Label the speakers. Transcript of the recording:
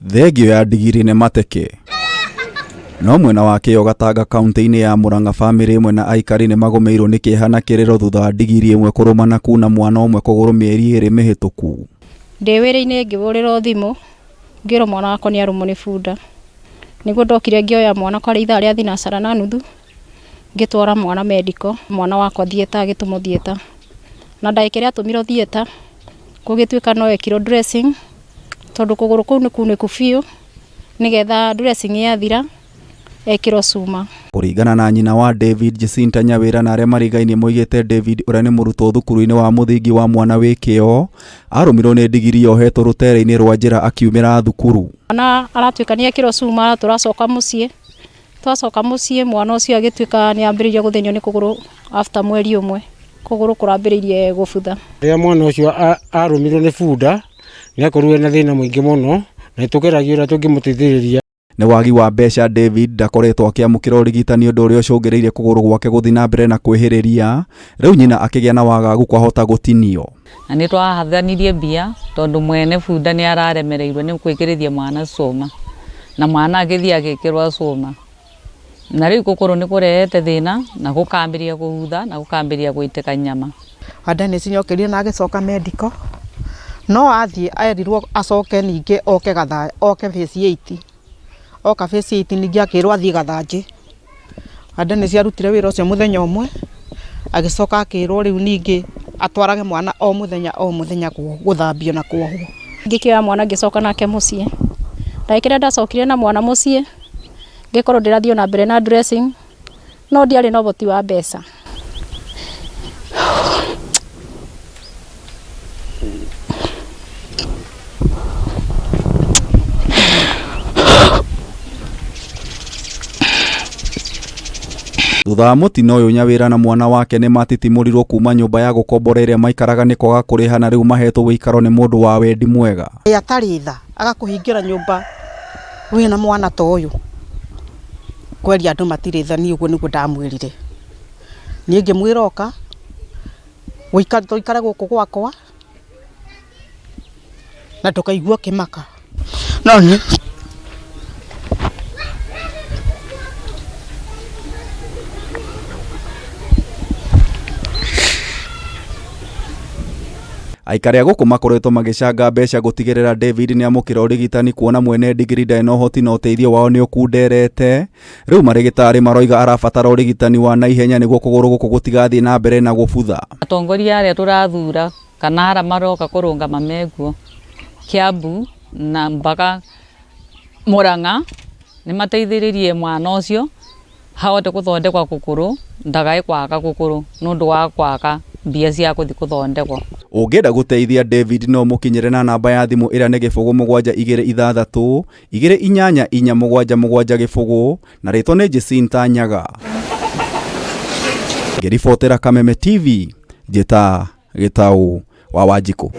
Speaker 1: Thengio ya ndigiri nĩ mateke. No mwena wake Gatanga kaunti-inĩ ya Murang'a famĩlĩ ĩmwe na aikari nĩ magomeirwo nĩ kĩeha na kĩrĩro thutha wa ndigiri ĩmwe kũrũmana kuna mwana ũmwe kũgũrũ mĩeri 2 mĩhĩtũku.
Speaker 2: Ndĩ wĩra-inĩ ngĩhũrĩrwo thimũ ngĩrwo mwana wakwa nĩ arũmwo nĩ bunda. Nĩguo ndokire ngĩoya mwana kwarĩ ithaa rĩa thinacara na nuthu ngĩtwara mwana medical, mwana wakwa thieta agĩtũmwo thieta. Na ndagĩka ĩrĩa atũmirwo thieta gũgĩtuĩka no ekirwo dressing tondũ kũgũrũ kũu nĩ kunĩku biũ, nĩgetha dressing yathira ekirwo cuma.
Speaker 1: Kũringana na nyina wa David Jacinta Nyawĩra na arĩa marigainie moigĩte David ũrĩa nĩ mũrutwo thukuru-inĩ wa mũthingi wa mwana wĩkĩo arũmirwo nĩ ndigiri yohetwo rũtere-inĩ rwa njĩra akiumĩra thukuru.
Speaker 2: Mwana aratuĩka nĩ ekirwo cuma, tũracoka mũciĩ. Twacoka mũciĩ mwana ũcio agĩtuĩka nĩ ambĩrĩirie gũthĩnio nĩ kũgũrũ after mweri ũmwe. Kũgũrũ kũrambĩrĩirie gũbutha.
Speaker 3: Rĩrĩa mwana ũcio arũmirwo nĩ bunda nĩ akorirwo na thĩna mũingĩ mũno na tũgeragio ũrĩa tũngĩmũteithĩrĩria.
Speaker 1: Nĩ wagi wa mbeca David ndakoretwo akĩamũkĩra ũrigitani ũndũ ũrĩa ũcũngĩrĩirie kũgũrũ gwake gũthiĩ na mbere na kwĩhĩrĩria, rĩu nyina akĩgĩa na wagagu kwahota gũtinio.
Speaker 4: Na nĩ twahathanirie mbia tondũ mwene bunda nĩ araremereirwo nĩ kwĩkĩrithia mwana cuma, na mwana agĩthiĩ agĩkĩrwo cuma. Na rĩu kũkũrũ nĩ kũrehete thĩna na gũkambĩrĩria kũhutha na gũkambĩrĩria gũitĩka nyama.
Speaker 5: Dennis nyokerio na agĩcoka medical, no athiĩ erirwo acoke ningĩ oke phase 8. Oka phase 8 ningĩ akĩrwo athiĩ Gathanjĩ. Dennis arutire wĩra ũcio mũthenya ũmwe, agĩcoka akĩrwo rĩu ningĩ atwarage mwana o mũthenya gũthambio na kuohwo.
Speaker 2: Ngĩkĩoya mwana ngĩcoka nake mũciĩ. Ndagĩka ndacokire na mwana mũciĩ ngĩkorwo ndĩrathiĩ na mbere na dressing, no ndiarĩ na ũhoti wa mbeca.
Speaker 1: Thutha wa mũtino ũyũ Nyawĩra na mwana wake nĩ matitimurirwo kuma nyũmba ya gũkombora ĩrĩa maikaraga nĩ kwaga kũrĩha, na rĩu mahetwo gĩikaro nĩ mũndũ wa wendi mwega.
Speaker 5: Atarĩ tha agakũhingĩra nyũmba wĩna mwana ta ũyũ. Kweria andũ matirĩ tha, niĩ ũguo nĩguo ndamwĩrire. Niĩ ngĩmwĩra oka tũikare gũkũ gwakwa na tũkaigua kĩmaka. No niĩ
Speaker 1: aikari a gũkũ makoretwo magĩcanga mbeca gũtigĩrĩra David nĩ amũkĩra ũrigitani, kuona mwene ndigiri ndarĩ na ũhoti na ũteithio wao nĩ ũkunderete. Rĩu marĩgĩtarĩ maroiga arabatara ũrigitani wa naihenya nĩguo kũgũrũ gũkũ gũtigathiĩ na mbere na gũbutha.
Speaker 4: Atongoria arĩa tũrathura kana arĩa maroka kũrũngama meguo Kiambu na mpaka Murang'a nĩ mateithĩrĩrie mwana ũcio hahote gũthondekwa gũkũrũ, ndagae kwaga gũkũrũ nĩũndũ wa kwaga mbia cia gũthiĩ gũthondekwa.
Speaker 1: Ũngĩenda gũteithia David no mũkinyĩre na namba ya thimũ ĩrĩa nĩ 0726 28877 0 na rĩtwa nĩ Jacinta Nyaga. Ngĩribotera Kameme TV, Njĩta Gĩtaũ wa Wanjikũ.